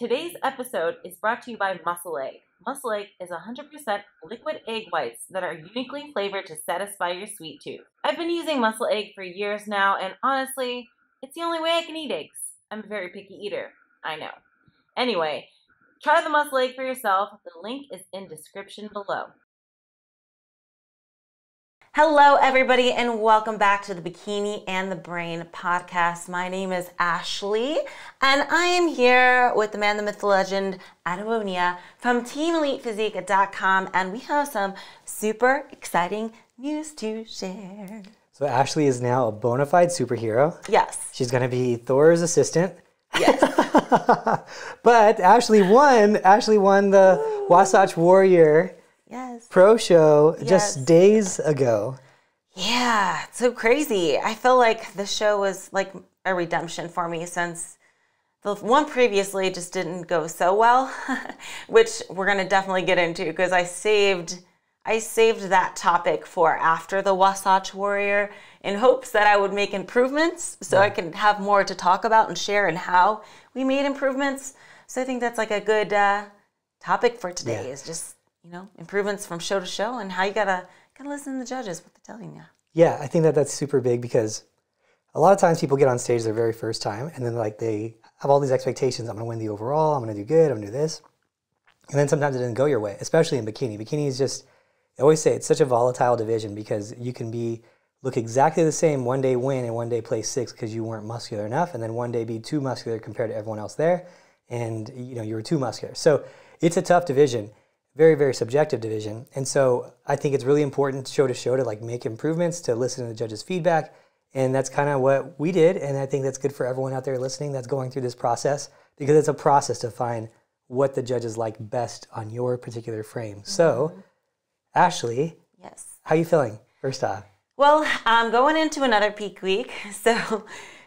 Today's episode is brought to you by Muscle Egg. Muscle Egg is 100% liquid egg whites that are uniquely flavored to satisfy your sweet tooth. I've been using Muscle Egg for years now, and honestly, it's the only way I can eat eggs. I'm a very picky eater, I know. Anyway, try the Muscle Egg for yourself. The link is in description below. Hello, everybody, and welcome back to the Bikini and the Brain podcast. My name is Ashley, and I am here with the man, the myth, the legend, Adawonia from TeamElitePhysique.com, and we have some super exciting news to share. So Ashley is now a bona fide superhero. Yes. She's going to be Thor's assistant. Yes. But Ashley won the Wasatch Warrior Pro Show just days ago. Yeah, it's so crazy. I feel like the show was like a redemption for me since the one previously just didn't go so well, which we're going to definitely get into because I saved that topic for after the Wasatch Warrior in hopes that I would make improvements so I can have more to talk about and share and how we made improvements. So I think that's like a good topic for today is just, you know, improvements from show to show and how you gotta listen to the judges, what they're telling you. Yeah, I think that's super big because a lot of times people get on stage their very first time and then like they have all these expectations. I'm gonna win the overall, I'm gonna do good, I'm gonna do this. And then sometimes it doesn't go your way, especially in bikini. Bikini is just, I always say it's such a volatile division because you can look exactly the same, one day win and one day place 6 because you weren't muscular enough, and then one day be too muscular compared to everyone else there, and you know you were too muscular. So it's a tough division. Very, very subjective division. And so I think it's really important show to show to like make improvements, to listen to the judges' feedback. And that's kind of what we did. And I think that's good for everyone out there listening that's going through this process because it's a process to find what the judges like best on your particular frame. Mm-hmm. So, Ashley, yes, how are you feeling first off? Well, I'm going into another peak week. So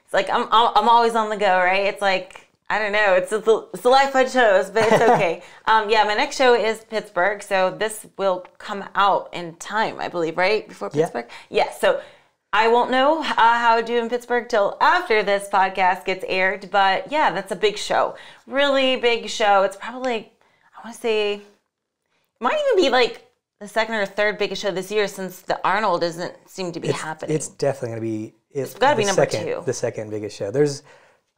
it's like I'm always on the go, right? It's like, I don't know. It's the life I chose, but it's okay. Yeah, my next show is Pittsburgh, so this will come out in time, I believe, right? Before Pittsburgh? Yeah, so I won't know how I do in Pittsburgh till after this podcast gets aired, but yeah, that's a big show. Really big show. It's probably, I want to say, it might even be like the second or third biggest show this year since the Arnold doesn't seem to be happening. It's definitely going to be... It's got to be number 2. The second biggest show. There's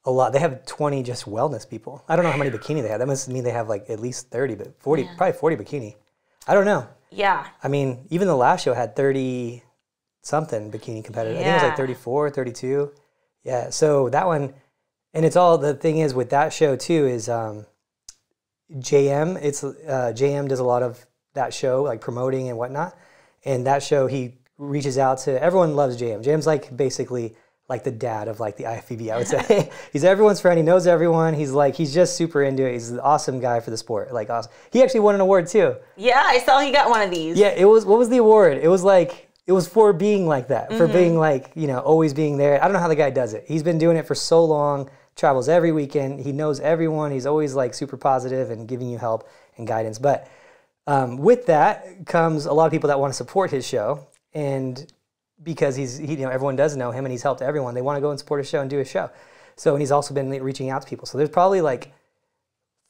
a lot. They have 20 just wellness people. I don't know how many bikini they have. That must mean they have like at least 30, but 40, probably 40 bikini. I don't know. Yeah. I mean, even the last show had 30 something bikini competitors. I think it was like 34, 32. Yeah. So that one, and it's all, the thing is with that show too is JM, JM does a lot of that show, like promoting and whatnot. And that show, he reaches out to, everyone loves JM. JM's like basically like the dad of like the IFBB, I would say. He's everyone's friend. He knows everyone. He's just super into it. He's an awesome guy for the sport. Like awesome. He actually won an award too. Yeah, I saw he got one of these. Yeah, what was the award? It was for being like that, for being like, you know, always being there. I don't know how the guy does it. He's been doing it for so long, travels every weekend. He knows everyone. He's always like super positive and giving you help and guidance. But with that comes a lot of people that want to support his show, and because you know, everyone does know him and he's helped everyone. They want to go and support his show and do his show. So, and he's also been reaching out to people. So there's probably like,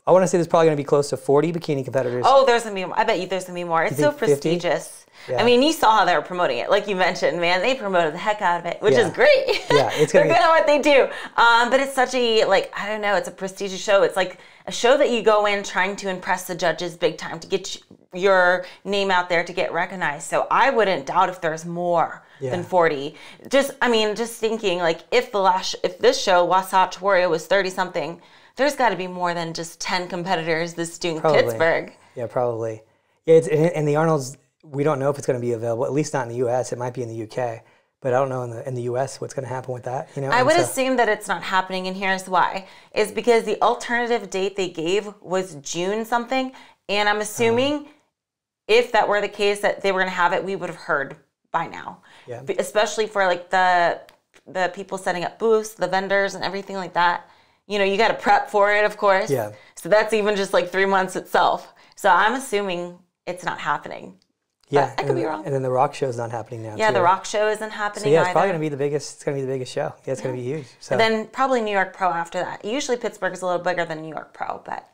I want to say there's probably going to be close to 40 bikini competitors. Oh, there's going to be, I bet you there's going to be more. It's so prestigious. Yeah. I mean, you saw how they were promoting it. Like you mentioned, man, they promoted the heck out of it, which is great. Yeah, it's They're good at what they do. But it's such a, like, I don't know, it's a prestigious show. It's like a show that you go in trying to impress the judges big time to get your name out there to get recognized. So I wouldn't doubt if there's more than 40. Just thinking like if this show, Wasatch Warrior, was 30 something, there's got to be more than just 10 competitors this doing Pittsburgh. Yeah, probably. Yeah, and the Arnold's, we don't know if it's going to be available, at least not in the U.S. It might be in the UK, but I don't know in the U.S. what's going to happen with that. You know, I would assume that it's not happening, and here's why. Is because the alternative date they gave was June something, and I'm assuming if that were the case that they were going to have it, we would have heard by now. Yeah. Especially for like the people setting up booths, the vendors, and everything like that. You know, you got to prep for it, of course. Yeah. So that's even just like 3 months itself. So I'm assuming it's not happening. Yeah, I could be wrong. And then the rock show's not happening now. Yeah, too. the rock show isn't happening. So yeah, it's either. probably gonna be the biggest. It's gonna be the biggest show. Yeah, it's gonna be huge. So And then probably New York Pro after that. Usually Pittsburgh is a little bigger than New York Pro, but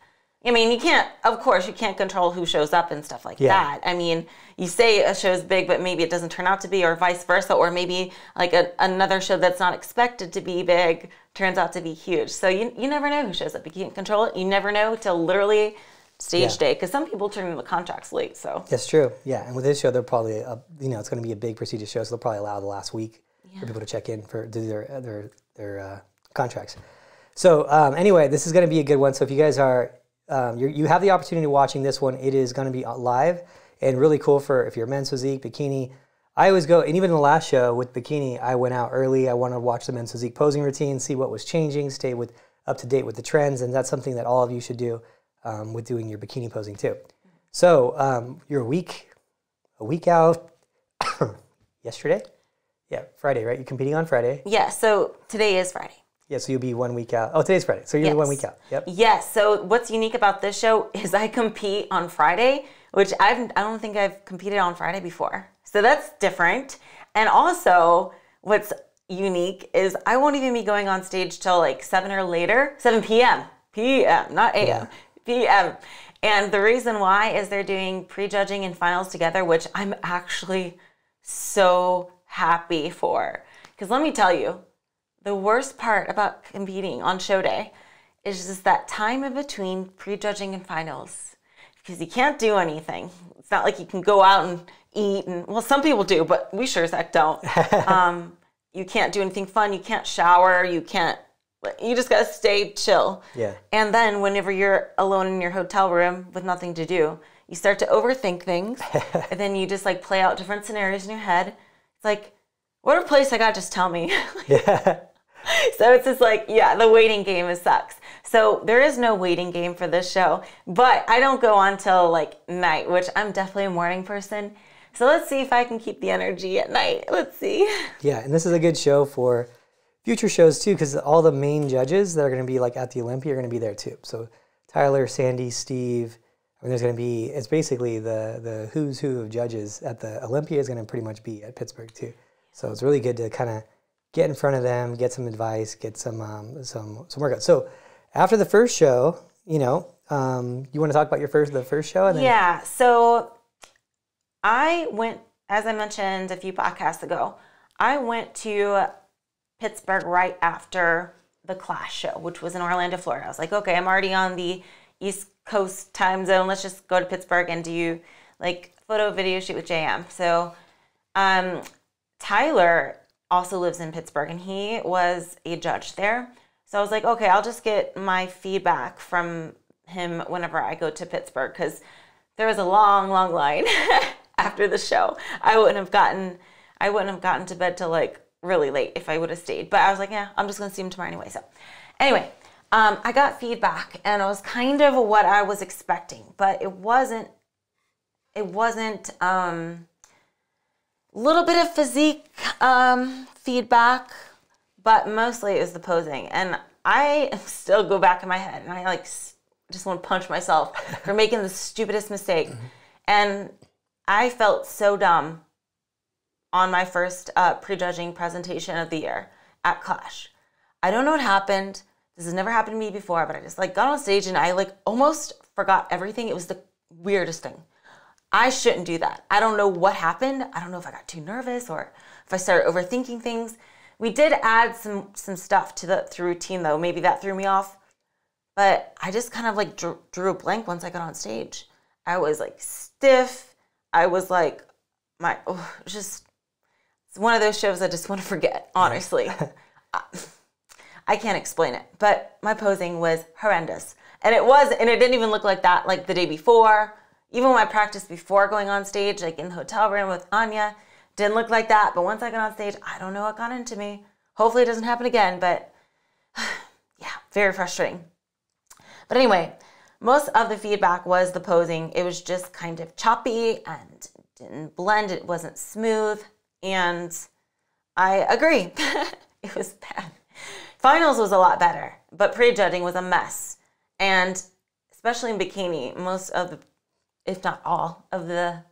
I mean, you can't. Of course, you can't control who shows up and stuff like that. I mean, you say a show's big, but maybe it doesn't turn out to be, or vice versa, or maybe like another show that's not expected to be big turns out to be huge. So you never know who shows up. You can't control it. You never know till literally stage day, because some people turn in the contracts late. So that's true. Yeah, and with this show, they're probably it's going to be a big prestigious show, so they'll probably allow the last week for people to check in to do their contracts. So anyway, this is going to be a good one. So if you guys are you have the opportunity of watching this one, it is going to be live and really cool for if you're men's physique, bikini. I always go, and even in the last show with bikini, I went out early. I wanted to watch the men's physique posing routine, see what was changing, stay up to date with the trends, and that's something that all of you should do with doing your bikini posing too. So you're a week out yesterday? Yeah, Friday, right? You're competing on Friday. Yeah, so today is Friday. Yeah, so you'll be 1 week out. Oh, today's Friday. So you're 1 week out. Yep. Yes. So what's unique about this show is I compete on Friday, which I don't think I've competed on Friday before. So that's different. And also what's unique is I won't even be going on stage till like 7 or later, 7 p.m. p.m., not a.m. p.m. And the reason why is they're doing prejudging and finals together, which I'm actually so happy for. Because let me tell you, the worst part about competing on show day is just that time in between prejudging and finals, because you can't do anything. It's not like you can go out and eat, and well, some people do, but we sure as heck don't. You can't do anything fun. You can't shower. You just gotta stay chill. Yeah. And then whenever you're alone in your hotel room with nothing to do, you start to overthink things, and then you just like play out different scenarios in your head. It's like, what a place I got, just tell me. Yeah. So it's just like, yeah, the waiting game sucks. So there is no waiting game for this show, but I don't go on till like night, which I'm definitely a morning person. So let's see if I can keep the energy at night. Let's see. Yeah, and this is a good show for future shows too, because all the main judges that are going to be like at the Olympia are going to be there too. So Tyler, Sandy, Steve. I mean, there's going to be, it's basically the who's who of judges at the Olympia is going to pretty much be at Pittsburgh too. So it's really good to kind of get in front of them, get some advice, get some workout. So after the first show, you want to talk about the first show? And then... Yeah. So I went, as I mentioned a few podcasts ago, I went to Pittsburgh right after the Clash show, which was in Orlando, Florida. I was like, okay, I'm already on the East Coast time zone. Let's just go to Pittsburgh and do like photo video shoot with JM. So Tyler also lives in Pittsburgh, and he was a judge there. So I was like, okay, I'll just get my feedback from him whenever I go to Pittsburgh, because there was a long, long line after the show. I wouldn't have gotten to bed till like really late if I would have stayed. But I was like, yeah, I'm just gonna see him tomorrow anyway. So anyway, I got feedback, and it was kind of what I was expecting, but it wasn't little bit of physique feedback, but mostly it was the posing. And I still go back in my head, and I like just want to punch myself for making the stupidest mistake. And I felt so dumb on my first prejudging presentation of the year at Clash. I don't know what happened. This has never happened to me before, but I just like got on stage and I like almost forgot everything. It was the weirdest thing. I shouldn't do that. I don't know what happened. I don't know if I got too nervous or if I started overthinking things. We did add some stuff to the routine though. Maybe that threw me off. But I just kind of like drew a blank once I got on stage. I was like stiff. I was like, it's one of those shows I just want to forget, honestly. I can't explain it, but my posing was horrendous. And it didn't even look like that like the day before. Even when I practiced before going on stage, like in the hotel room with Anya, didn't look like that. But once I got on stage, I don't know what got into me. Hopefully it doesn't happen again, but yeah, very frustrating. But anyway, most of the feedback was the posing. It was just kind of choppy and didn't blend. It wasn't smooth. And I agree. It was bad. Finals was a lot better, but prejudging was a mess. And especially in bikini, most of the, if not all of the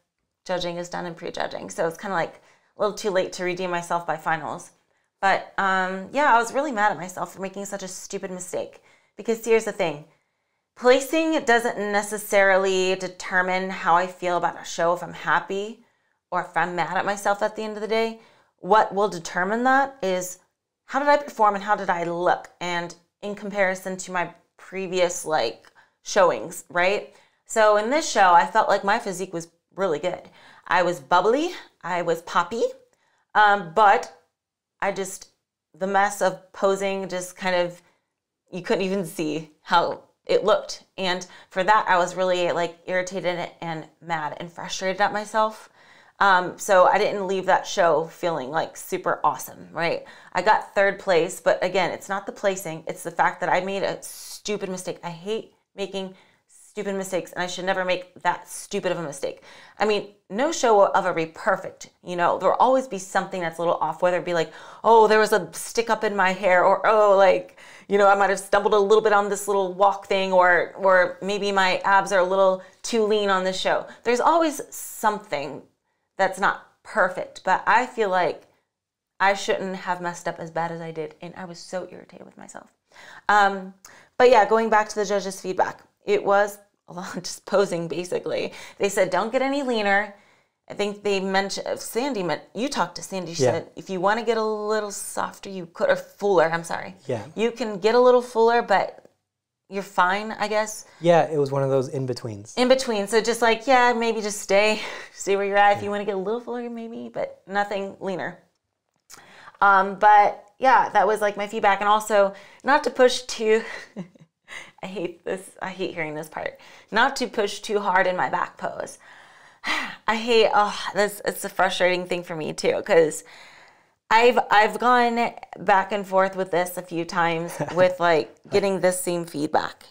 judging is done in prejudging. So it's kind of like a little too late to redeem myself by finals. But yeah, I was really mad at myself for making such a stupid mistake. Because here's the thing. Placing doesn't necessarily determine how I feel about a show, if I'm happy or if I'm mad at myself at the end of the day. What will determine that is how did I perform and how did I look? And in comparison to my previous like showings, right? So in this show, I felt like my physique was really good. I was bubbly, I was poppy, but the mess of posing just kind of, you couldn't even see how it looked. And for that, I was really like irritated and mad and frustrated at myself. So I didn't leave that show feeling like super awesome, right? I got 3rd place, but again, it's not the placing. It's the fact that I made a stupid mistake. I hate making stupid mistakes, and I should never make that stupid of a mistake. I mean, no show will ever be perfect. You know, there'll always be something that's a little off, whether it be like, oh, there was a stick up in my hair, or oh, like, you know, I might have stumbled a little bit on this little walk thing, or maybe my abs are a little too lean on this show. There's always something that's not perfect, but I feel like I shouldn't have messed up as bad as I did, and I was so irritated with myself. But yeah, going back to the judges' feedback, it was a lot of just posing, basically. They said, don't get any leaner. I think they mentioned, you talked to Sandy, she said, if you want to get a little softer, you could, or fuller, I'm sorry. Yeah. You can get a little fuller, but you're fine, I guess. Yeah, it was one of those in-betweens. In between. So just like, yeah, maybe just stay where you're at. If you want to get a little fuller, maybe, but nothing leaner. But yeah, that was like my feedback. And also not to push too, I hate hearing this part, not to push too hard in my back pose. It's a frustrating thing for me too, because I've gone back and forth with this a few times with like getting this same feedback.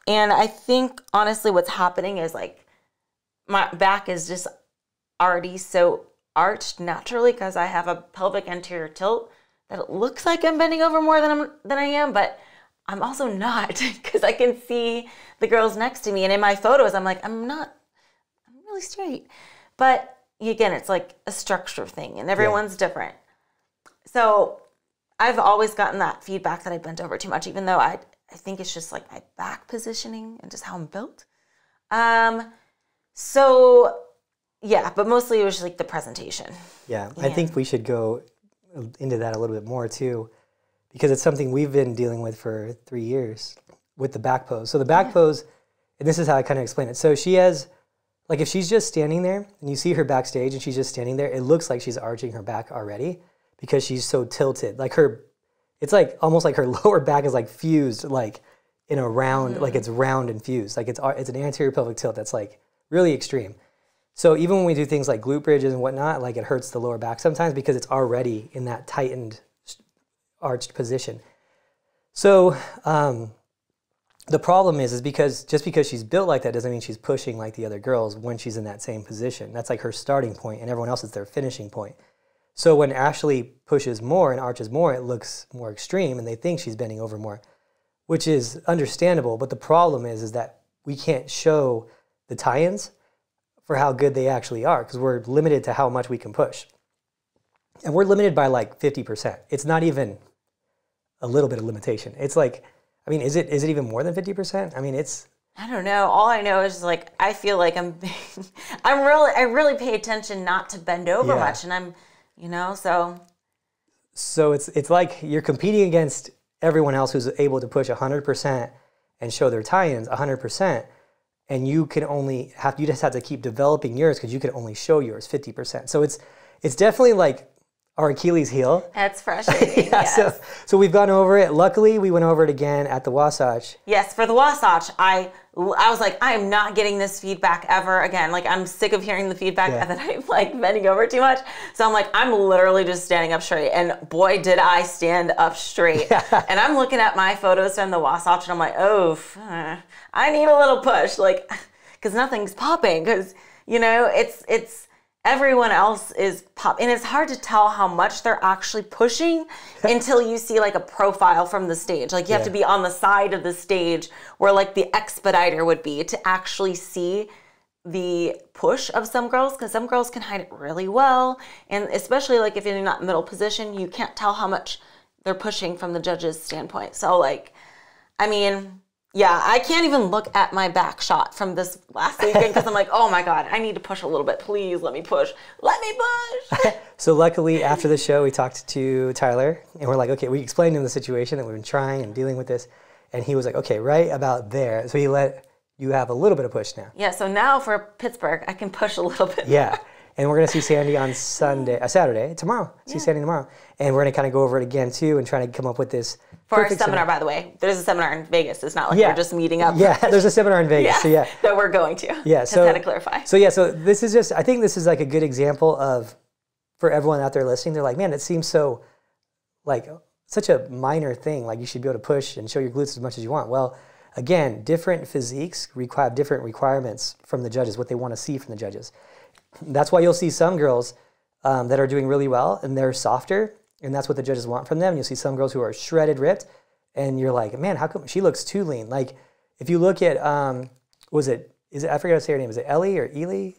And I think honestly what's happening is like my back is just already so arched naturally because I have a pelvic anterior tilt that it looks like I'm bending over more than I am, but I'm also not, because I can see the girls next to me, and in my photos I'm like, I'm really straight. But again, it's like a structure thing, and everyone's different. So I've always gotten that feedback that I bent over too much, even though I think it's just like my back positioning and just how I'm built. So yeah, but mostly it was just like the presentation. Yeah, I think we should go into that a little bit more too, because it's something we've been dealing with for 3 years with the back pose. So the back pose, and this is how I kind of explain it. So she has, like if she's just standing there and you see her backstage and she's just standing there, it looks like she's arching her back already because she's so tilted. Like it's like almost like her lower back is like fused like in a round, like it's round and fused. Like it's an anterior pelvic tilt that's like really extreme. So even when we do things like glute bridges and whatnot, like it hurts the lower back sometimes because it's already in that tightened, arched position. So the problem is because just because she's built like that doesn't mean she's pushing like the other girls when she's in that same position. That's like her starting point, and everyone else is their finishing point. So when Ashley pushes more and arches more, it looks more extreme, and they think she's bending over more, which is understandable. But the problem is that we can't show the tie-ins for how good they actually are because we're limited to how much we can push. And we're limited by like 50%. It's not even a little bit of limitation. It's like, I mean, is it even more than 50%? I mean, I don't know. All I know is like, I feel like I really pay attention not to bend over much, and I'm, so. So it's like you're competing against everyone else who's able to push 100% and show their tie-ins 100%. And you just have to keep developing yours because you can only show yours 50%. So it's definitely like our Achilles heel. That's frustrating. Yes. So we've gone over it. Luckily, we went over it again at the Wasatch. Yes, for the Wasatch, I was like, I am not getting this feedback ever again. Like, I'm sick of hearing the feedback that I'm like bending over too much. So I'm like, I'm literally just standing up straight. And boy, did I stand up straight. And I'm looking at my photos from the Wasatch, and I'm like, oh, I need a little push. Like, because nothing's popping. Because, it's everyone else is and it's hard to tell how much they're actually pushing until you see like a profile from the stage. Like you have to be on the side of the stage where like the expediter would be to actually see the push of some girls, because some girls can hide it really well. And especially like if you're not in middle position, you can't tell how much they're pushing from the judge's standpoint. So like, I mean, yeah, I can't even look at my back shot from this last weekend because I'm like, oh my God, I need to push a little bit. Please let me push. Let me push. So luckily after the show, we talked to Tyler and we're like, okay, we explained to him the situation that we've been trying and dealing with this. And he was like, okay, right about there. So he let you have a little bit of push now. Yeah, so now for Pittsburgh, I can push a little bit. Yeah. And we're going to see Sandy on Saturday, tomorrow. See Sandy tomorrow. And we're going to kind of go over it again too and try to come up with this. For our seminar, by the way. There's a seminar in Vegas. It's not like we're just meeting up. Yeah, there's a seminar in Vegas. So yeah. That we're going to. Yeah. Just So had to clarify. So yeah, so this is just, I think this is like a good example of, for everyone out there listening, they're like, man, it seems so, like, such a minor thing. Like you should be able to push and show your glutes as much as you want. Well, again, different physiques have different requirements from the judges, what they want to see from the judges. That's why you'll see some girls that are doing really well and they're softer, and that's what the judges want from them. You'll see some girls who are shredded, ripped, and you're like, man, how come she looks too lean? Like if you look at, I forget how to say her name. Is it Ellie or Ely?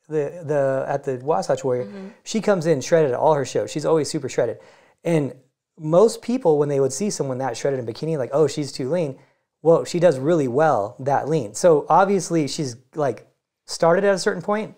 The at the Wasatch Warrior, she comes in shredded at all her shows. She's always super shredded. And most people, when they would see someone that shredded in bikini, like, oh, she's too lean. Well, she does really well that lean. So obviously she's like started at a certain point,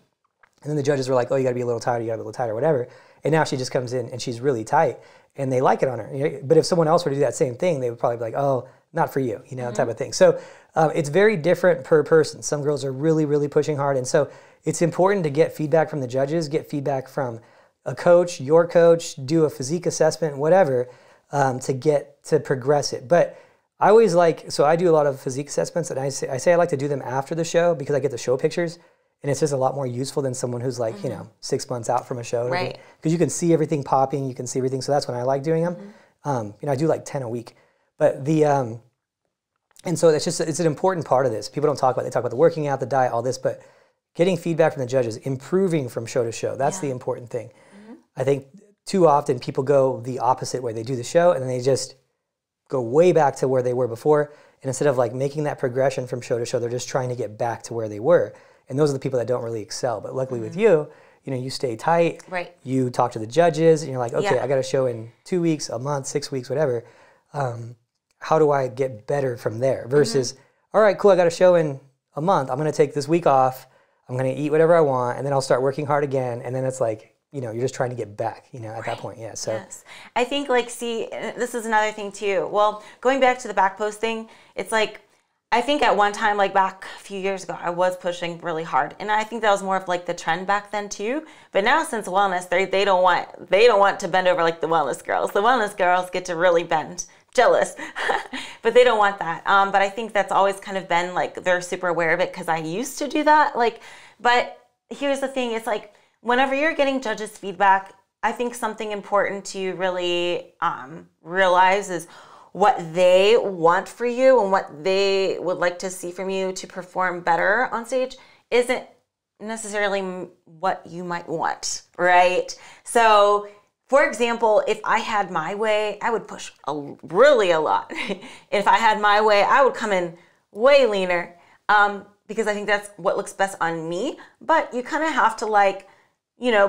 and then the judges were like, oh, you got to be a little tighter, you got to be a little tighter, whatever. And now she just comes in and she's really tight, and they like it on her. But if someone else were to do that same thing, they would probably be like, oh, not for you, type of thing. So it's very different per person. Some girls are really, really pushing hard. And so it's important to get feedback from the judges, get feedback from a coach, your coach, do a physique assessment, whatever, to progress it. But I always I do a lot of physique assessments, and I say I like to do them after the show because I get the show pictures, and it's just a lot more useful than someone who's like, 6 months out from a show. Right. Because you can see everything popping, you can see everything. So that's when I like doing them. I do like 10 a week. But and so it's an important part of this. People don't talk about it. They talk about the working out, the diet, all this, but getting feedback from the judges, improving from show to show, that's the important thing. I think too often people go the opposite way. They do the show and then they just go way back to where they were before. And instead of like making that progression from show to show, they're just trying to get back to where they were. And those are the people that don't really excel. But luckily with you, you stay tight. Right. You talk to the judges and you're like, okay, I got a show in 2 weeks, a month, 6 weeks, whatever. How do I get better from there? Versus, all right, cool, I got a show in a month. I'm going to take this week off. I'm going to eat whatever I want. And then I'll start working hard again. And then it's like, you're just trying to get back, at that point. Yeah. So yes. I think this is another thing too. Well, going back to the back post thing, it's like, I think at one time, like back a few years ago, I was pushing really hard. And I think that was more of like the trend back then too. But now since wellness, they don't want to bend over like the wellness girls. The wellness girls get to really bend. Jealous. But they don't want that. But I think that's always kind of been like, they're super aware of it because I used to do that. But here's the thing. It's like, whenever you're getting judges' feedback, I think something important to really realize is what they want for you and what they would like to see from you to perform better on stage isn't necessarily what you might want, right? So, for example, if I had my way, I would push really a lot. If I had my way, I would come in way leaner because I think that's what looks best on me. But you kind of have to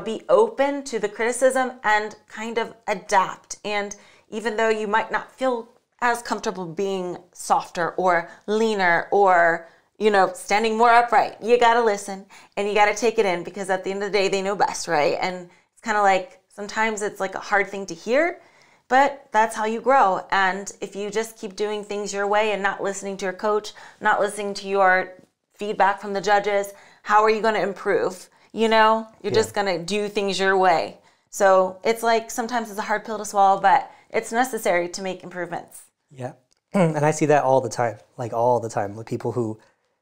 be open to the criticism and kind of adapt. And even though you might not feel as comfortable being softer or leaner or, standing more upright, you got to listen and you got to take it in because at the end of the day, they know best, right? And it's kind of like, sometimes it's like a hard thing to hear, but that's how you grow. And if you just keep doing things your way and not listening to your coach, not listening to your feedback from the judges, how are you going to improve? You're just going to do things your way. So it's like sometimes it's a hard pill to swallow, but it's necessary to make improvements. Yeah. And I see that all the time, with people who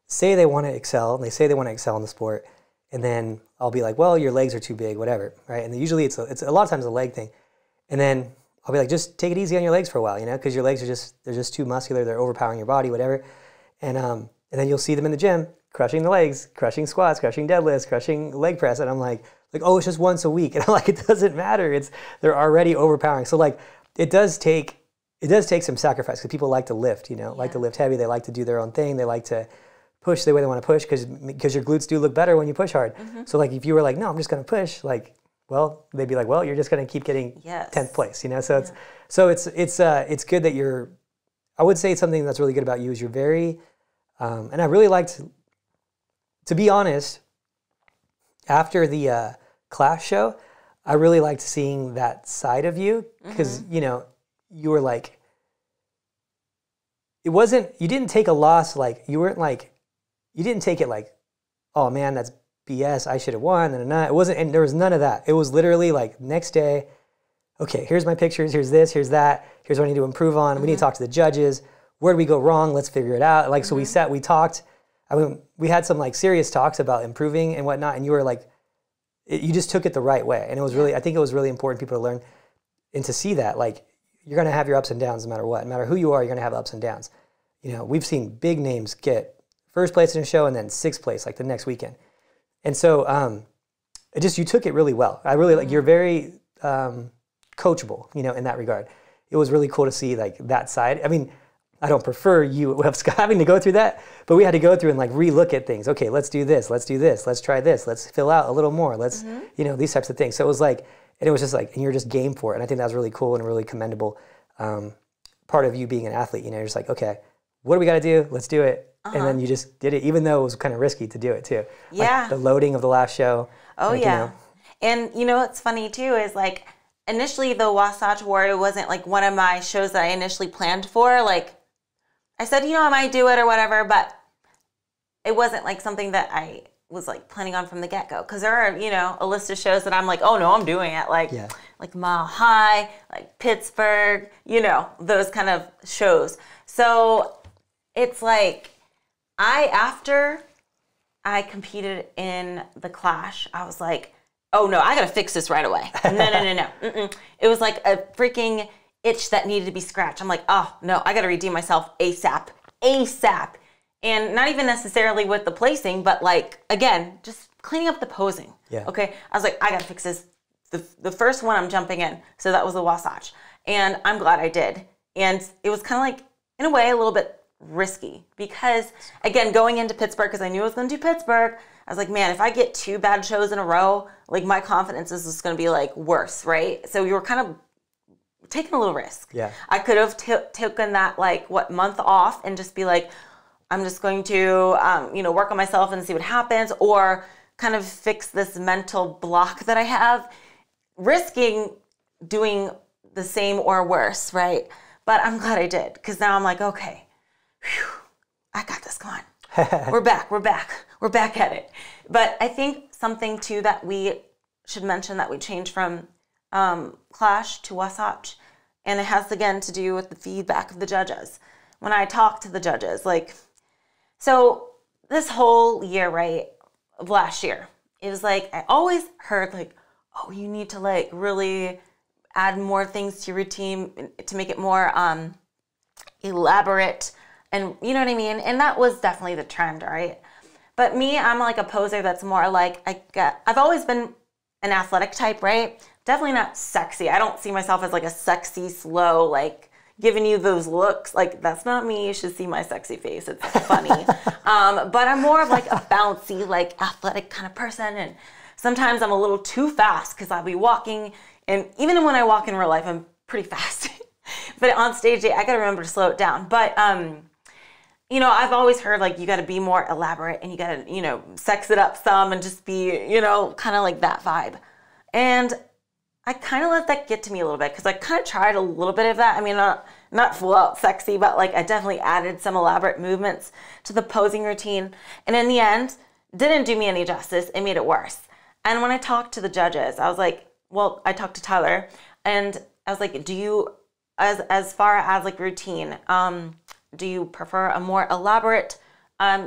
say they want to excel, and they say they want to excel in the sport, and then I'll be like, well, your legs are too big, whatever, right? And then usually it's a lot of times a leg thing. And then I'll be like, just take it easy on your legs for a while, because your legs they're just too muscular, they're overpowering your body, whatever. And then you'll see them in the gym, crushing the legs, crushing squats, crushing deadlifts, crushing leg press. And I'm like, oh, it's just once a week. And I'm like, it doesn't matter. They're already overpowering. So it does take some sacrifice because people like to lift, like to lift heavy. They like to do their own thing. They like to push the way they want to push because your glutes do look better when you push hard. So like if you were like, no, I'm just going to push, like, well, they'd be like, well, you're just going to keep getting 10th place, you know? So it's good that you're, I would say something that's really good about you is you're very, and I really liked, to be honest, after the Clash show, I really liked seeing that side of you because, you know, you were like, it wasn't, you didn't take a loss, like, you weren't like, you didn't take it like, oh man, that's BS, I should have won, it wasn't, and there was none of that. It was literally like, next day, okay, here's my pictures, here's this, here's that, here's what I need to improve on, we need to talk to the judges, where did we go wrong, let's figure it out. Like, so we talked, I mean, we had some like serious talks about improving and whatnot, and you were like, you just took it the right way. And it was really, I think it was really important for people to learn and to see that, like, you're going to have your ups and downs no matter what. No matter who you are, you're going to have ups and downs. You know, we've seen big names get first place in a show and then 6th place, like the next weekend. And so it just, you took it really well. I really like, you're very coachable, you know, in that regard. It was really cool to see like that side. I mean, I don't prefer you having to go through that, but we had to go through and like relook at things. Okay, let's do this, let's try this, let's fill out a little more, let's, you know, these types of things. So it was like, and it was just like, and you're just game for it. And I think that was really cool and a really commendable part of you being an athlete. You know, you're just like, okay, what do we got to do? Let's do it. And then you just did it, even though it was kind of risky to do it too. Yeah. Like the loading of the last show. Oh, like, yeah. You know. And you know what's funny too is like, initially the Wasatch Warrior wasn't like one of my shows that I initially planned for. Like, I said, you know, I might do it or whatever, but it wasn't like something that I was like planning on from the get-go. Because there are, you know, a list of shows that I'm like, oh no, I'm doing it. Like, like Mile High, like Pittsburgh, you know, those kind of shows. So it's like, after I competed in the Clash, I was like, oh no, I gotta fix this right away. No. It was like a freaking itch that needed to be scratched. I'm like, oh no, I gotta redeem myself ASAP. And not even necessarily with the placing, but like, again, just cleaning up the posing. Okay, I was like, I gotta fix this. The first one I'm jumping in, so that was the Wasatch. And I'm glad I did. And it was kind of like, in a way, a little bit risky because, again, going into Pittsburgh, because I knew I was gonna do Pittsburgh, I was like, man, if I get 2 bad shows in a row, like my confidence is just gonna be like worse, right? So you were kind of taking a little risk. I could have taken that like month off and just be like, I'm just going to you know, work on myself and see what happens, or kind of fix this mental block that I have, risking doing the same or worse, right? But I'm glad I did, because now I'm like, okay, whew, I got this. Come on, we're back at it. But I think something too that we should mention that we changed from Clash to Wasatch, and it has again to do with the feedback of the judges. When I talk to the judges, like, so this whole year, right, of last year, it was like, I always heard like, oh, you need to like really add more things to your routine to make it more elaborate, and you know what I mean? And that was definitely the trend, right? But me, I'm like a poser that's more like, I've always been an athletic type, right? Definitely not sexy. I don't see myself as like a sexy, slow, like giving you those looks. Like, that's not me. You should see my sexy face. It's funny. But I'm more of like a bouncy, like athletic kind of person. And sometimes I'm a little too fast because I'll be walking. And even when I walk in real life, I'm pretty fast. But on stage, I got to remember to slow it down. But, you know, I've always heard like you got to be more elaborate and you got to, you know, sex it up some and just be, you know, kind of like that vibe. And I kind of let that get to me a little bit because I kind of tried a little bit of that. I mean, not full out sexy, but like I definitely added some elaborate movements to the posing routine. And in the end, didn't do me any justice. It made it worse. And when I talked to the judges, I was like, well, I talked to Tyler and I was like, do you, as far as like routine, do you prefer a more elaborate,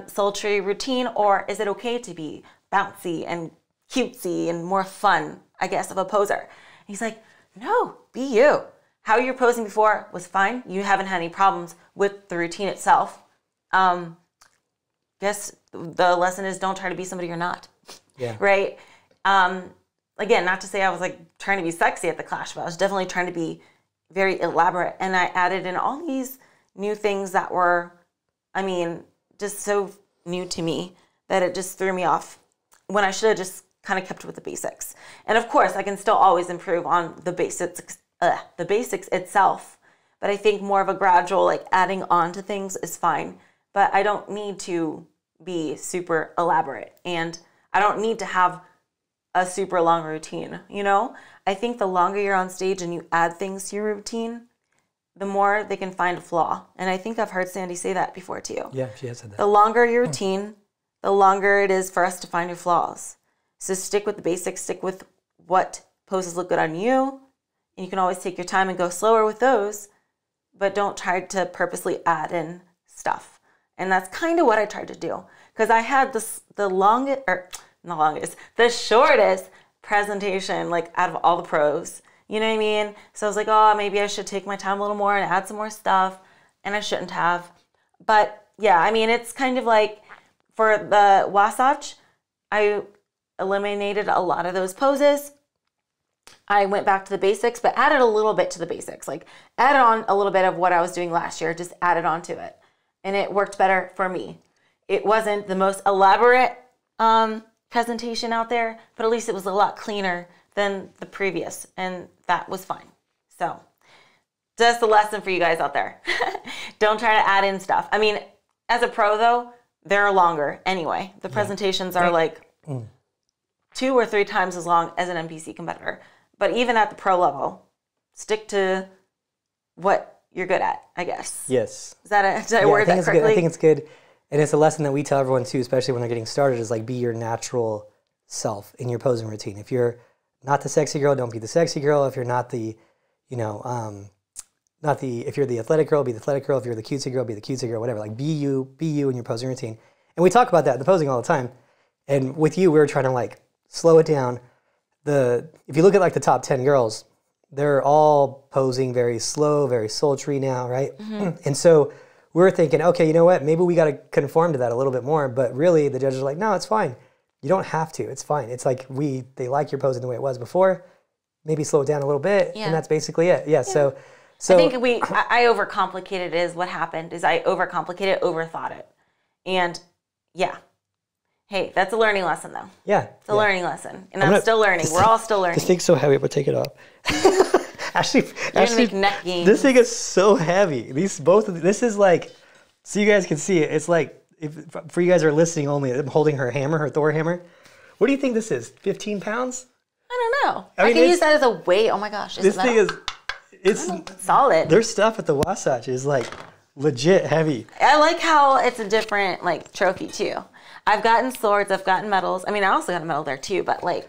sultry routine, or is it okay to be bouncy and cutesy and more fun, I guess, of a poser? He's like, no, be you. How you're posing before was fine. You haven't had any problems with the routine itself. Guess the lesson is don't try to be somebody you're not. Yeah. Right? Again, not to say I was like trying to be sexy at the Clash, but I was definitely trying to be very elaborate. And I added in all these new things that were, I mean, just so new to me that it just threw me off when I should have just kind of kept with the basics. And of course, I can still always improve on the basics itself. But I think more of a gradual, like adding on to things is fine. But I don't need to be super elaborate, and I don't need to have a super long routine, you know? I think the longer you're on stage and you add things to your routine, the more they can find a flaw. And I think I've heard Sandy say that before too. Yeah, she has said that. The longer your routine, the longer it is for us to find your flaws. So stick with the basics, stick with what poses look good on you, and you can always take your time and go slower with those, but don't try to purposely add in stuff. And that's kind of what I tried to do, because I had the shortest presentation, like out of all the pros. You know what I mean? So I was like, oh, maybe I should take my time a little more and add some more stuff, and I shouldn't have. But yeah, I mean, it's kind of like for the Wasatch, I eliminated a lot of those poses. I went back to the basics, but added a little bit to the basics, like added on a little bit of what I was doing last year, just added on to it. And it worked better for me. It wasn't the most elaborate presentation out there, but at least it was a lot cleaner than the previous, and that was fine. So just a lesson for you guys out there. Don't try to add in stuff. I mean, as a pro though, they're longer anyway. The presentations are like 2 or 3 times as long as an NPC competitor. But even at the pro level, stick to what you're good at, I guess. Yes. Did I word that correctly? I think it's good. And it's a lesson that we tell everyone too, especially when they're getting started, is like be your natural self in your posing routine. If you're not the sexy girl, don't be the sexy girl. If you're not the, if you're the athletic girl, be the athletic girl. If you're the cutesy girl, be the cutesy girl, whatever. Like be you in your posing routine. And we talk about that in the posing all the time. And with you, we were trying to like slow it down. If you look at like the top 10 girls, they're all posing very slow, very sultry now, right? Mm-hmm. And so we're thinking, okay, you know what? Maybe we got to conform to that a little bit more. But really, the judges are like, no, it's fine. You don't have to. It's fine. It's like they like your posing the way it was before. Maybe slow it down a little bit, and that's basically it. Yeah. So I think I overcomplicated it. Is what happened. Is I overcomplicated, overthought it, and yeah. Hey, that's a learning lesson, though. Yeah. It's a learning lesson. And I'm still learning. We're all still learning. This thing's so heavy, I'm going to take it off. Actually, going to make neck gains. This thing is so heavy. This is like, so you guys can see it. It's like, for you guys who are listening only, I'm holding her hammer, her Thor hammer. What do you think this is? 15 pounds? I don't know. I can use that as a weight. Oh my gosh. This thing is, it's solid. Their stuff at the Wasatch is like legit heavy. I like how it's a different like trophy too. I've gotten swords, I've gotten medals. I mean, I also got a medal there too, but like,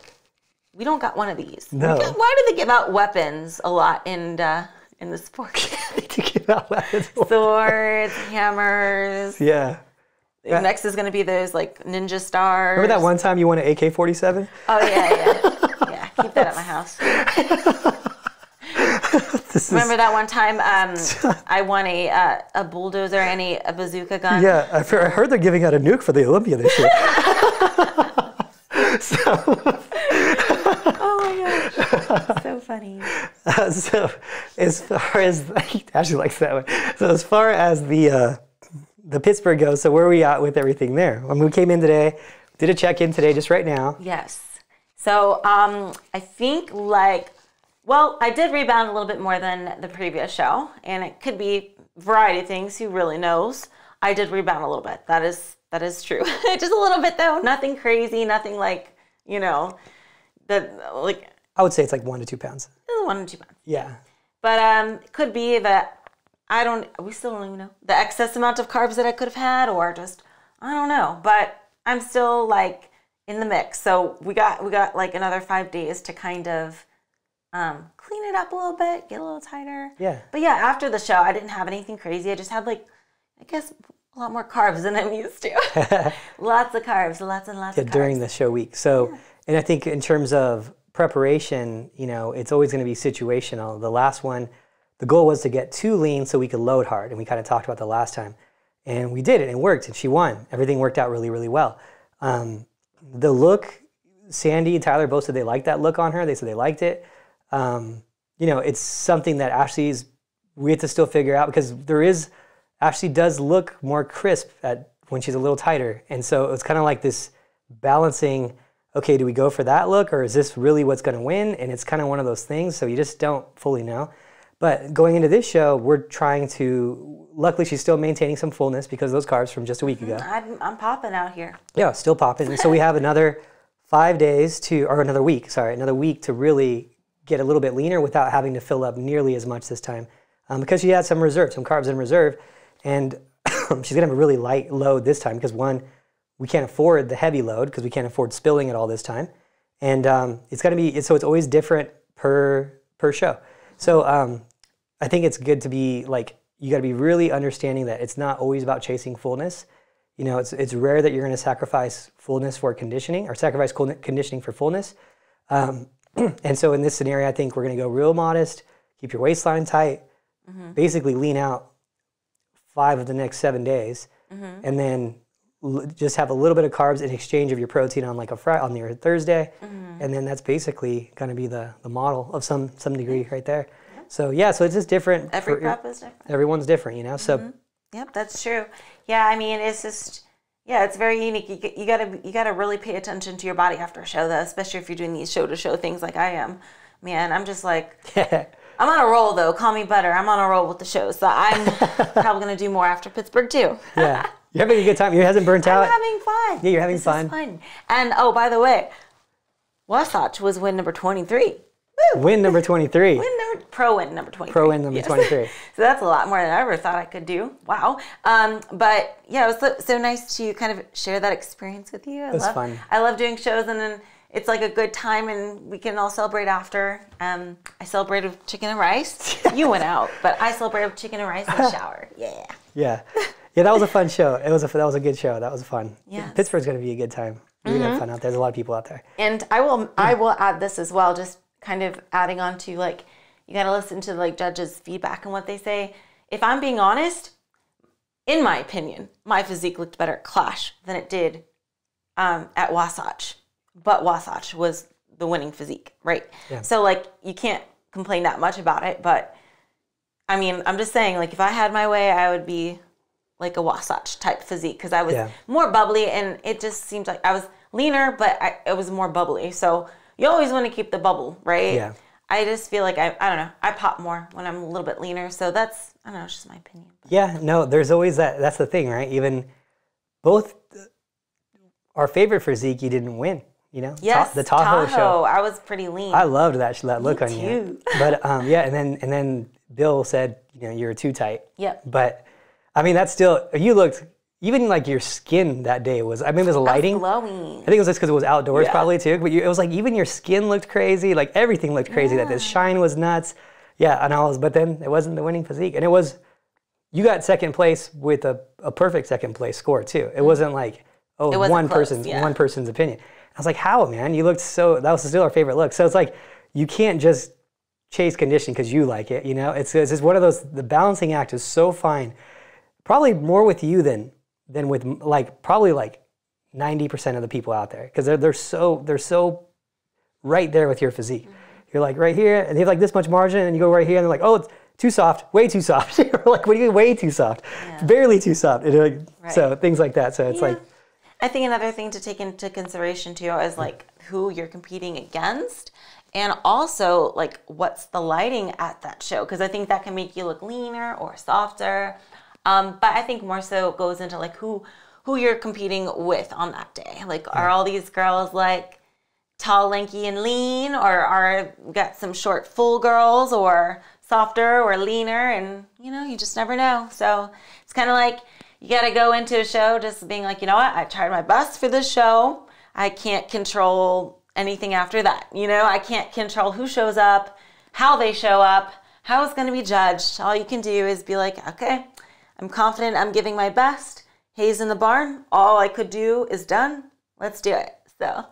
we don't got one of these. No. Why do they give out weapons a lot in the sport? They give out weapons. Swords, hammers. Yeah. Next is going to be those like ninja stars. Remember that one time you won an AK-47? Oh yeah. Yeah, keep that at my house. Remember that one time I won a bulldozer and a bazooka gun? Yeah, I heard they're giving out a nuke for the Olympia this year. Oh my gosh, so funny. So as far as, Ashley likes that one. So as far as the Pittsburgh goes, so where are we at with everything there? When we came in today, did a check-in today just right now. Yes. So I think well, I did rebound a little bit more than the previous show, and it could be a variety of things. Who really knows? I did rebound a little bit. That is true. Just a little bit though. Nothing crazy. Nothing like like. I would say it's like 1 to 2 pounds. 1 to 2 pounds. Yeah. But it could be that we still don't even know the excess amount of carbs that I could have had, or just I don't know. But I'm still like in the mix. So we got like another 5 days to kind of. Clean it up a little bit, get a little tighter. Yeah. But yeah, after the show, I didn't have anything crazy. I just had I guess a lot more carbs than I'm used to. Lots of carbs, lots and lots of carbs. During the show week. So, and I think in terms of preparation, it's always going to be situational. The last one, the goal was to get too lean so we could load hard. And we kind of talked about the last time. And we did it, and it worked, and she won. Everything worked out really, really well. The look, Sandy and Tyler both said they liked that look on her. They said they liked it. It's something that we have to still figure out, because Ashley does look more crisp when she's a little tighter. And so it's kind of like this balancing, okay, do we go for that look or is this really what's going to win? And it's kind of one of those things. So you just don't fully know. But going into this show, we're trying to, luckily she's still maintaining some fullness because of those carbs from just a week ago. I'm popping out here. Yeah, still popping. And so we have another 5 days to, or another week to really get a little bit leaner without having to fill up nearly as much this time. Because she had some reserve, some carbs in reserve. And she's going to have a really light load this time because one, we can't afford the heavy load because we can't afford spilling it all this time. And it's going to be, so it's always different per show. So I think it's good to be like, you got to be really understanding that it's not always about chasing fullness. You know, it's rare that you're going to sacrifice fullness for conditioning or sacrifice conditioning for fullness. And so in this scenario, I think we're going to go real modest, keep your waistline tight, basically lean out 5 of the next 7 days, and then just have a little bit of carbs in exchange of your protein on like on your Thursday. And then that's basically going to be the model of some degree right there. So yeah, so it's just different. Every prep is different. Everyone's different, you know. So yep, that's true. Yeah, I mean, it's just it's very unique. You gotta really pay attention to your body after a show, though, especially if you're doing these show-to-show things like I am. Man, I'm just like, I'm on a roll though. Call me butter. I'm on a roll with the shows. So I'm probably gonna do more after Pittsburgh too. Yeah, you're having a good time. You hasn't burnt out. I'm having fun. Yeah, you're having this fun. Is fun. And oh, by the way, Wasatch was win number 23. Woo! Win number 23. Pro win number 23. Pro win number 23. So that's a lot more than I ever thought I could do. Wow. But yeah, it was so nice to kind of share that experience with you. It was fun. I love doing shows, and then it's like a good time, and we can all celebrate after. I celebrated with chicken and rice. You went out, but I celebrated with chicken and rice in the shower. Yeah. Yeah. Yeah, that was a fun show. That was a good show. That was fun. Yeah. Pittsburgh's going to be a good time. We're going to have fun out there. There's a lot of people out there. And I will add this as well, just kind of adding on to like, you got to listen to like judges' feedback and what they say. If I'm being honest, in my opinion, my physique looked better at Clash than it did at Wasatch. But Wasatch was the winning physique, right? Yeah. So like, you can't complain that much about it. But I mean, I'm just saying, like, if I had my way, I would be like a Wasatch type physique because I was more bubbly, and it just seemed like I was leaner, but it was more bubbly. So you always want to keep the bubble, right? Yeah. I just feel like I don't know, I pop more when I'm a little bit leaner. So that's, I don't know, it's just my opinion. Yeah, no, there's always that. That's the thing, right? Even both our favorite physique, you didn't win, you know? Yes, the Tahoe show. I was pretty lean. I loved that look on too. you. But yeah, and then Bill said, you know, you were too tight. Yep. But I mean, that's still, you looked, even like your skin that day was, I mean, it was lighting. I was glowing. I think it was just because it was outdoors probably too. But it was like even your skin looked crazy. Like everything looked crazy. That the shine was nuts. Yeah, and but then it wasn't the winning physique. And it was, you got second place with a perfect second place score too. It wasn't like, one person's opinion. I was like, how, man? You looked so, that was still our favorite look. So it's like, you can't just chase conditioning because you like it, you know? It's just one of those, the balancing act is so fine. Probably more with you than with like probably like 90% of the people out there, because they're so right there with your physique. You're like right here, and they have like this much margin, and you go right here, and they're like, oh, it's too soft, way too soft. You're like, what do you mean, way too soft? Yeah. Barely too soft. Like, so things like that. So it's like, I think another thing to take into consideration too is like who you're competing against, and also like what's the lighting at that show, because I think that can make you look leaner or softer. But I think more so it goes into like who you're competing with on that day. Like, are all these girls like tall, lanky, and lean, or are got some short, full girls, or softer or leaner? And you know, you just never know. So it's kind of like you got to go into a show just being like, you know what, I tried my best for this show. I can't control anything after that. You know, I can't control who shows up, how they show up, how it's going to be judged. All you can do is be like, okay, I'm confident, I'm giving my best. Hayes in the barn, all I could do is done. Let's do it. So,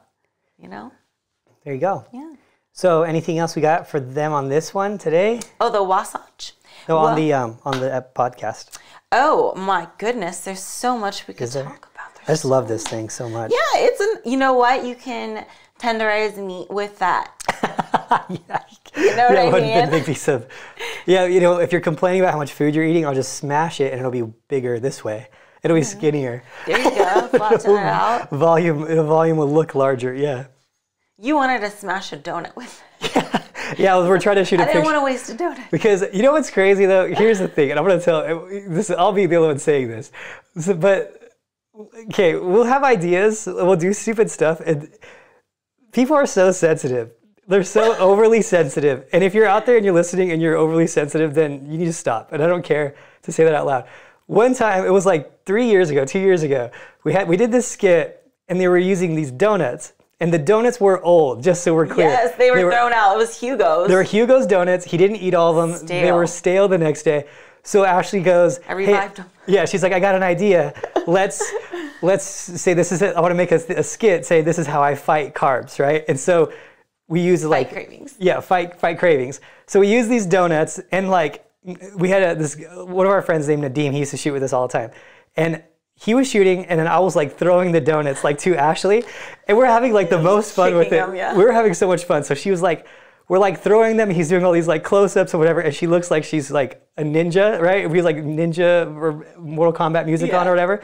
you know. There you go. Yeah. So anything else we got for them on this one today? Oh, the Wasatch. No, on the podcast. Oh my goodness, there's so much we could talk about. I just love this thing so much. Yeah, you know what? You can tenderize meat with that. Yeah. You know what I mean? A big piece of, you know, if you're complaining about how much food you're eating, I'll just smash it and it'll be bigger this way. It'll be skinnier. There you go. Flatten it out. The volume will look larger. Yeah. You wanted to smash a donut with it. Yeah, we're trying to shoot a picture. I didn't want to waste a donut. Because you know what's crazy though? Here's the thing, and I'm going to tell this. I'll be the only one saying this. But okay, we'll have ideas. We'll do stupid stuff, and people are so sensitive. They're so overly sensitive. And if you're out there and you're listening and you're overly sensitive, then you need to stop. And I don't care to say that out loud. One time, it was like 2 years ago, we did this skit, and they were using these donuts. And the donuts were old, just so we're clear. Yes, they were thrown out. It was Hugo's. They were Hugo's donuts. He didn't eat all of them. Stale. They were stale the next day. So Ashley goes, I revived them. Yeah, she's like, I got an idea. Let's say this is it. I want to make a skit, say this is how I fight carbs, right? And so we use like... Fight cravings. Yeah, fight cravings. So we use these donuts, and like, we had one of our friends named Nadeem, he used to shoot with us all the time. And he was shooting, and then I was like throwing the donuts like to Ashley, and we're having like the most fun with it. Them, yeah. We were having so much fun. So she was like, we're like throwing them. He's doing all these like close-ups or whatever, and she looks like she's like a ninja, right? We have like ninja or Mortal Kombat music on or whatever,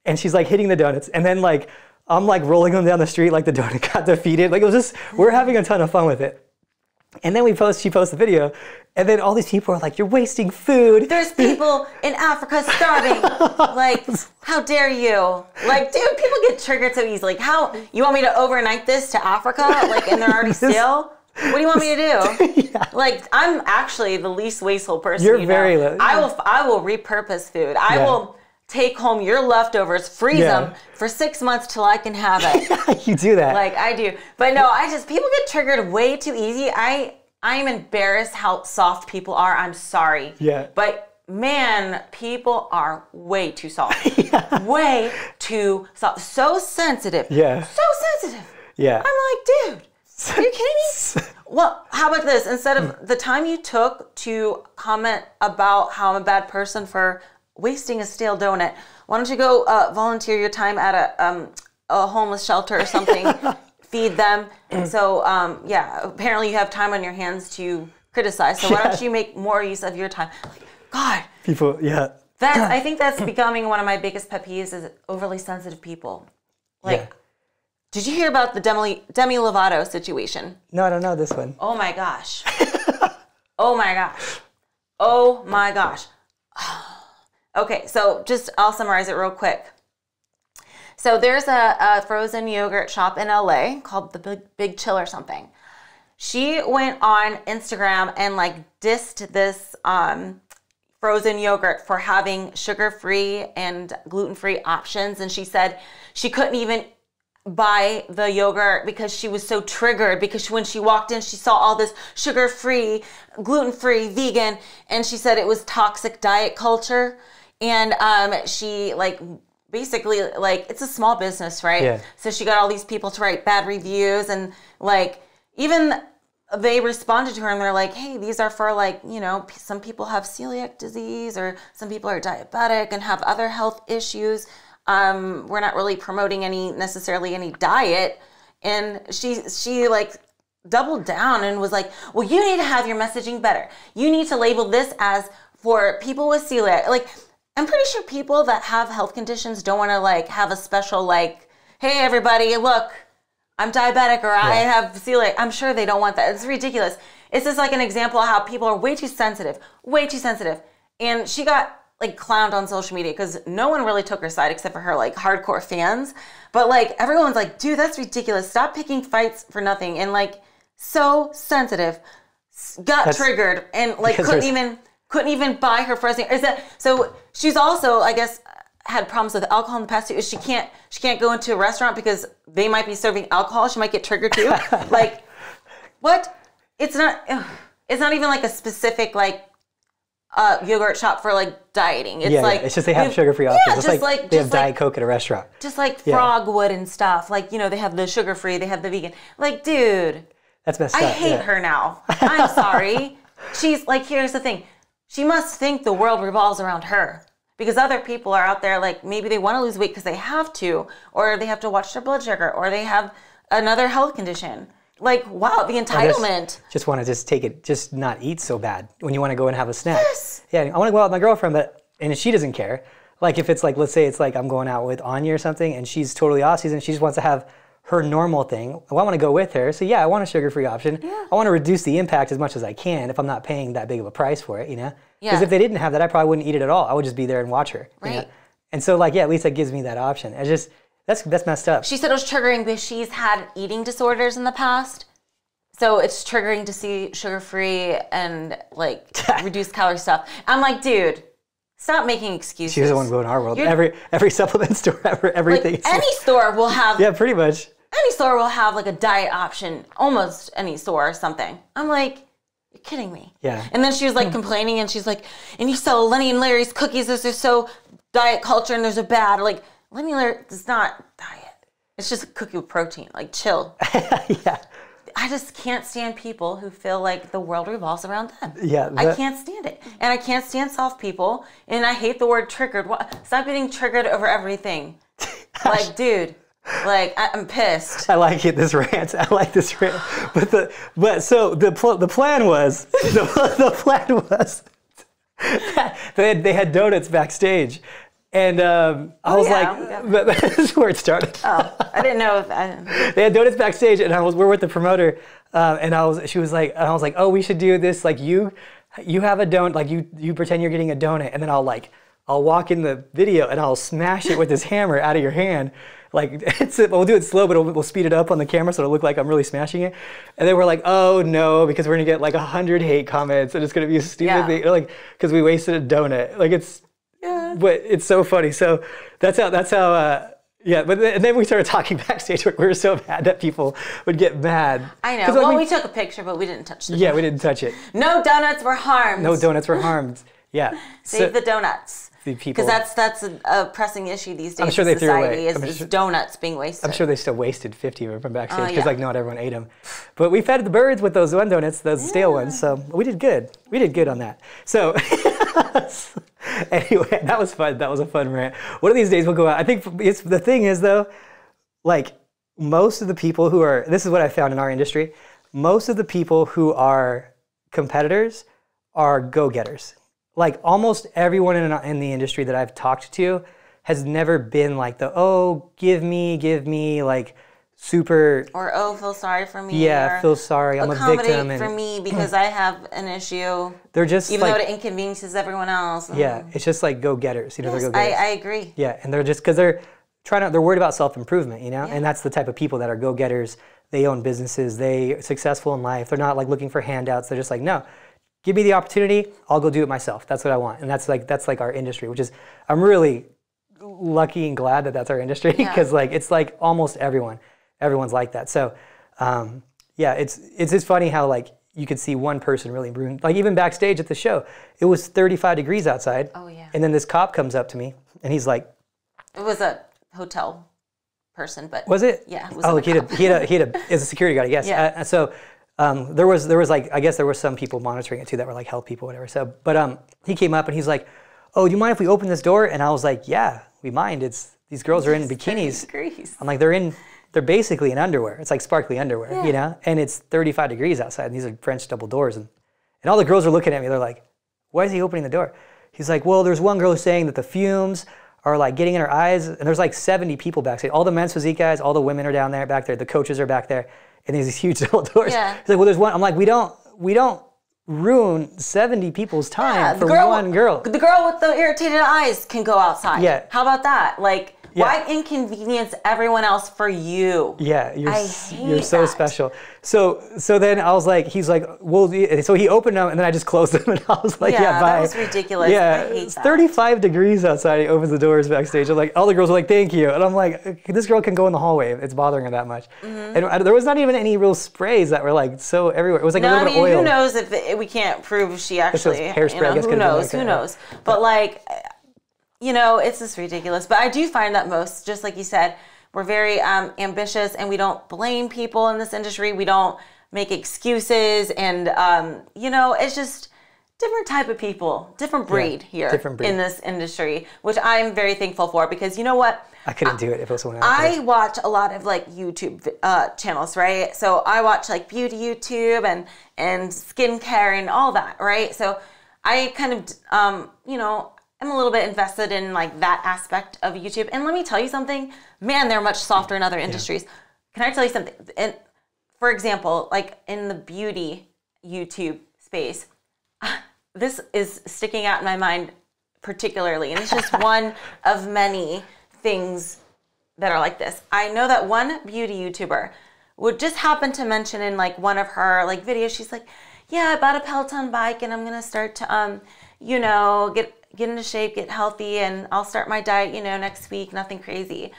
and she's like hitting the donuts, and then like I'm like rolling them down the street like the donut got defeated. Like it was just, we're having a ton of fun with it. And then she posts the video, and then all these people are like, you're wasting food. There's people in Africa starving. Like, how dare you? Like, dude, people get triggered so easily. Like, how, you want me to overnight this to Africa? Like, and they're already stale? What do you want me to do? Yeah. Like, I'm actually the least wasteful person. You're very low. I will repurpose food. I will take home your leftovers, freeze them for 6 months till I can have it. You do that. Like I do. But no, people get triggered way too easy. I'm embarrassed how soft people are. I'm sorry. Yeah. But man, people are way too soft. Way too soft. So sensitive. Yeah. So sensitive. Yeah. I'm like, dude, are you kidding me? Well, how about this? Instead of the time you took to comment about how I'm a bad person for wasting a stale donut, why don't you go volunteer your time at a homeless shelter or something, feed them. And so, apparently you have time on your hands to criticize. So why don't you make more use of your time? Like, God. People, I think that's becoming one of my biggest pet peeves is overly sensitive people. Like, did you hear about the Demi Lovato situation? No, I don't know this one. Oh my gosh. Oh my gosh. Oh my gosh. Okay, so I'll summarize it real quick. So there's a frozen yogurt shop in LA called the Big Chill or something. She went on Instagram and like dissed this frozen yogurt for having sugar-free and gluten-free options. And she said she couldn't even buy the yogurt because she was so triggered because when she walked in, she saw all this sugar-free, gluten-free, vegan, and she said it was toxic diet culture. And she like basically like it's a small business, right? Yeah. So she got all these people to write bad reviews, and like even they responded to her and they're like, hey, these are for like, you know, some people have celiac disease or some people are diabetic and have other health issues. We're not really promoting necessarily any diet. And she like doubled down and was like, well, you need to have your messaging better. You need to label this as for people with celiac. Like, I'm pretty sure people that have health conditions don't want to like have a special like, hey everybody, look, I'm diabetic or I have celiac. I'm sure they don't want that. It's ridiculous. It's just like an example of how people are way too sensitive. And she got like clowned on social media because no one really took her side except for her like hardcore fans. But like everyone's like, dude, that's ridiculous. Stop picking fights for nothing. And like so sensitive, got triggered and like couldn't even buy her frozen. So she's also, I guess, had problems with alcohol in the past too. She can't go into a restaurant because they might be serving alcohol. She might get triggered too. Like, what? It's not even like a specific like yogurt shop for like dieting. It's like it's just they have sugar-free options. It's like they have Diet Coke at a restaurant. Just like Frogwood and stuff. Like, you know, they have the sugar-free, they have the vegan. Like, dude, that's messed up. I hate her now. I'm sorry. She's like, here's the thing. She must think the world revolves around her because other people are out there like maybe they want to lose weight because they have to, or they have to watch their blood sugar, or they have another health condition. Like, wow, the entitlement. Just want to take it, just not eat so bad when you want to go and have a snack. Yes. Yeah, I want to go out with my girlfriend, and she doesn't care. Like if it's like, let's say it's like I'm going out with Anya or something and she's totally off season, she just wants to have her normal thing. Well, I want to go with her. So yeah, I want a sugar-free option. Yeah. I want to reduce the impact as much as I can if I'm not paying that big of a price for it, you know? Yeah. Because if they didn't have that, I probably wouldn't eat it at all. I would just be there and watch her. Right. You know? And so like, yeah, at least that gives me that option. It's just, that's messed up. She said it was triggering because she's had eating disorders in the past. So it's triggering to see sugar-free and like reduced calorie stuff. I'm like, dude, stop making excuses. She doesn't want to go in our world. Every supplement store, everything. Like, any store will have. Yeah, pretty much. Any store will have like a diet option. Almost any store or something. I'm like, you're kidding me. Yeah. And then she was like complaining, and she's like, and you sell Lenny and Larry's cookies. Those are so diet culture, and there's a bad like Lenny and Larry. It's not diet. It's just a cookie with protein. Like, chill. Yeah. I just can't stand people who feel like the world revolves around them. Yeah. I can't stand it. And I can't stand soft people. And I hate the word triggered. Stop getting triggered over everything. Like, dude, like, I'm pissed. I like it, this rant. I like this rant. So the plan was, the plan was, they had donuts backstage. And I was like, this is where it started. Oh, I didn't know. They had donuts backstage, and we're with the promoter, and she was like, oh, we should do this. Like you have a donut, like you pretend you're getting a donut, and then I'll walk in the video and I'll smash it with this hammer out of your hand. Like we'll do it slow, but we'll speed it up on the camera so it'll look like I'm really smashing it. And then we're like, oh no, because we're gonna get like 100 hate comments, and it's gonna be a stupid thing, like because we wasted a donut. Like it's. Yeah. But it's so funny. So that's how yeah. But then we started talking backstage. We were so mad that people would get mad. I know. Well, we took a picture, but we didn't touch it. Yeah, we didn't touch it. No donuts were harmed. No donuts were harmed. Yeah. Save the donuts. Because that's a pressing issue these days. I'm sure they threw away. Is donuts being wasted. I'm sure they still wasted 50 of them from backstage because like not everyone ate them. But we fed the birds with those one donuts, those stale ones. So we did good. We did good on that. So anyway, that was fun. That was a fun rant. One of these days we'll go out. I think the thing is though, like most of the people who are, this is what I found in our industry, most of the people who are competitors are go-getters. Like almost everyone in the industry that I've talked to has never been like give me, like super. Or, feel sorry for me. Yeah, feel sorry, I'm a victim. Accommodate for me because I have an issue. They're just even though it inconveniences everyone else. Yeah, it's just like go-getters. They're go-getters. I agree. Yeah, and they're just, because they're worried about self-improvement, and that's the type of people that are go-getters. They own businesses, they're successful in life. They're not like looking for handouts. They're just like, no. Give me the opportunity, I'll go do it myself. That's what I want. And that's like our industry, which is, I'm really lucky and glad that that's our industry because like it's like almost everyone's like that. So yeah, it's just funny how like you could see one person really ruin, like even backstage at the show, it was 35 degrees outside. Oh yeah. And then this cop comes up to me and he's like, it was a hotel person, but was it? Yeah. It was he had a security guard, I guess. Yeah. So there was like, I guess there were some people monitoring it too that were like health people, whatever. So, but he came up and he's like, oh, do you mind if we open this door? And I was like, yeah, we mind. These girls are in bikinis. I'm like, they're basically in underwear. It's like sparkly underwear, you know? And it's 35 degrees outside, and these are French double doors. And all the girls are looking at me. They're like, why is he opening the door? He's like, well, there's one girl who's saying that the fumes are like getting in her eyes. And there's like 70 people backstage. All the men's physique guys, all the women are down there, back there. The coaches are back there. And there's these huge double doors. Yeah. He's like, well, there's one. I'm like, we don't ruin 70 people's time for one girl. The girl with the irritated eyes can go outside. Yeah. How about that? Like, why inconvenience everyone else for you? Yeah, you're so special. So then I was like, he's like, well, so he opened them and then I just closed them and I was like, yeah, bye. That was ridiculous. Yeah, I hate it's that. 35 degrees outside. He opens the doors backstage. I'm like, all the girls are like, thank you. And I'm like, this girl can go in the hallway. It's bothering her that much. Mm-hmm. And there was not even any real sprays that were like so everywhere. It was like a little bit of oil. Who knows if we can't prove if she actually, hairspray, who knows? But like, it's just ridiculous. But I do find that most, just like you said, we're very ambitious and we don't blame people in this industry. We don't make excuses. And, it's just different type of people, different breed here in this industry, which I'm very thankful for because you know what? I couldn't do it if it was someone else. I watch a lot of like YouTube channels, right? So I watch like beauty YouTube and skincare and all that, right? So I kind of, am a little bit invested in like that aspect of YouTube. And let me tell you something, man, they're much softer in other industries. Can I tell you something? And for example, like in the beauty YouTube space, this is sticking out in my mind particularly, and it's just one of many things that are like this. I know that one beauty YouTuber would just happen to mention in like one of her like videos, she's like, yeah, I bought a Peloton bike and I'm gonna start to you know, get into shape, get healthy, and I'll start my diet, you know, next week, nothing crazy.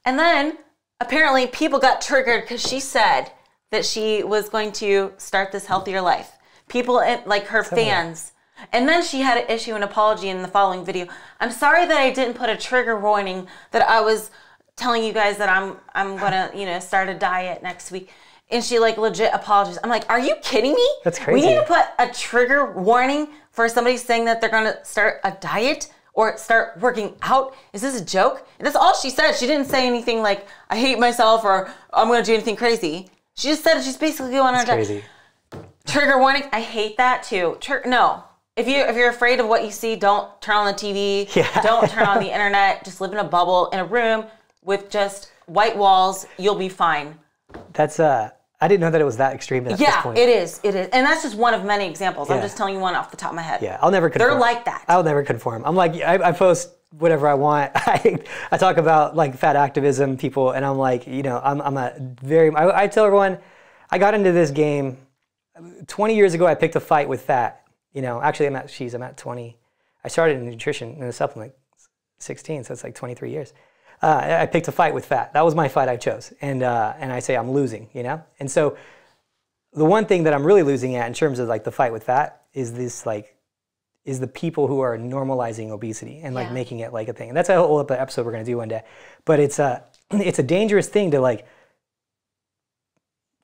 And then apparently people got triggered because she said that she was going to start this healthier life. People like her fans. And then she had to issue an apology in the following video. I'm sorry that I didn't put a trigger warning that I was telling you guys that I'm gonna, you know, start a diet next week. And she like legit apologized. I'm like, are you kidding me? That's crazy. We need to put a trigger warning for somebody saying that they're gonna start a diet or start working out. Is this a joke? And that's all she said. She didn't say anything like, I hate myself or I'm gonna do anything crazy. She just said she's basically going on her diet. Crazy. Trigger warning. I hate that too. No. If you're afraid of what you see, don't turn on the TV. Yeah. Don't turn on the internet. Just live in a bubble in a room with just white walls. You'll be fine. That's I didn't know that it was that extreme at this point. It is. And that's just one of many examples. Yeah. I'm just telling you one off the top of my head. Yeah, I'll never conform. They're like that. I'll never conform. I'm like, I post whatever I want. I talk about like fat activism, people, and I'm like, you know, I tell everyone, I got into this game 20 years ago. I picked a fight with fat. You know, actually, I'm at 20. I started in nutrition and a supplement 16, so it's like 23 years. I picked a fight with fat. That was my fight I chose. And I say I'm losing, you know? And so the one thing that I'm really losing at in terms of like the fight with fat is the people who are normalizing obesity and like making it like a thing. And that's a whole other episode we're gonna do one day. But it's a dangerous thing to like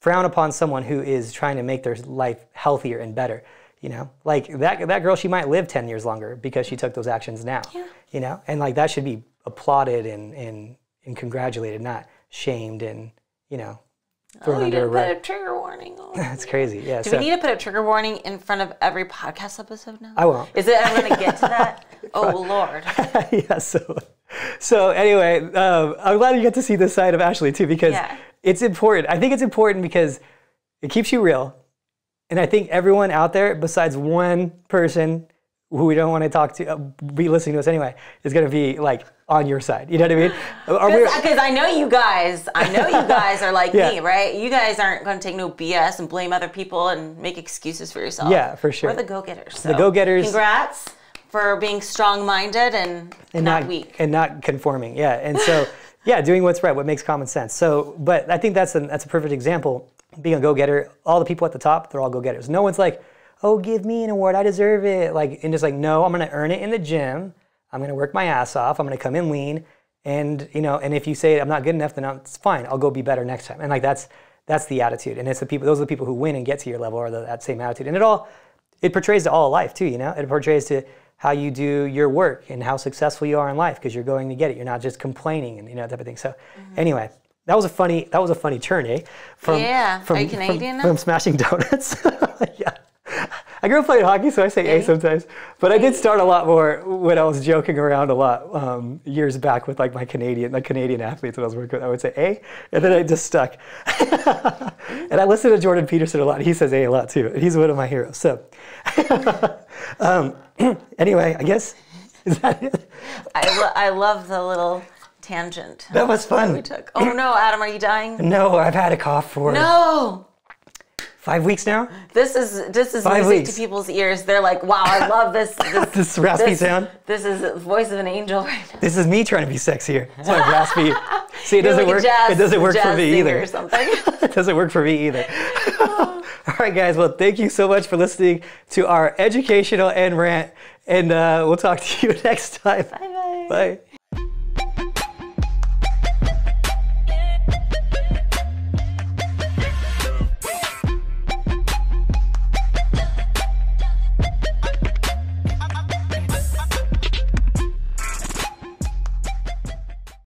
frown upon someone who is trying to make their life healthier and better. You know, like that girl, she might live 10 years longer because she took those actions now. Yeah. You know, and like that should be applauded and congratulated, not shamed and, you know, thrown under a rug. Put a trigger warning on. That's crazy. Yeah. Do we need to put a trigger warning in front of every podcast episode now? I won't. Is it ever going to get to that? Oh, Lord. Yeah. So anyway, I'm glad you get to see this side of Ashley too, because it's important. I think it's important because it keeps you real. And I think everyone out there, besides one person who we don't want to talk to, be listening to us anyway, is going to be like on your side. You know what I mean? Because I know you guys are like me, right? You guys aren't going to take no BS and blame other people and make excuses for yourself. Yeah, for sure. We're the go-getters. The go-getters. Congrats for being strong-minded and not weak. And not conforming, yeah. And so, doing what's right, what makes common sense. So, but I think that's a perfect example. Being a go-getter, all the people at the top, they're all go-getters. No one's like, oh, give me an award, I deserve it. Like, and just like, no, I'm gonna earn it in the gym. I'm gonna work my ass off. I'm gonna come in lean. And, you know, and if you say I'm not good enough, then it's fine. I'll go be better next time. And like, that's the attitude. And it's those are the people who win and get to your level are that same attitude. And it portrays to all life too, you know? It portrays to how you do your work and how successful you are in life because you're going to get it. You're not just complaining and, you know, that type of thing. So anyway. That was a funny turn, eh? Are you Canadian now? From Smashing Donuts. Yeah. I grew up playing hockey, so I say A sometimes. But I did start a lot more when I was joking around a lot years back with like my Canadian athletes that I was working with. I would say A, and then I just stuck. And I listen to Jordan Peterson a lot. He says A lot too. And he's one of my heroes. So anyway, I guess, is that it? I love the little tangent. That was fun. We took. Oh no, Adam, are you dying? No, I've had a cough for 5 weeks now. This is music to people's ears. They're like, wow, I love this this raspy sound. This is the voice of an angel right now. This is me trying to be sexier. It's my raspy. See, it doesn't work. It doesn't work for me either. Or something. It doesn't work for me either. All right, guys. Well, thank you so much for listening to our educational and rant, and we'll talk to you next time. Bye. Bye.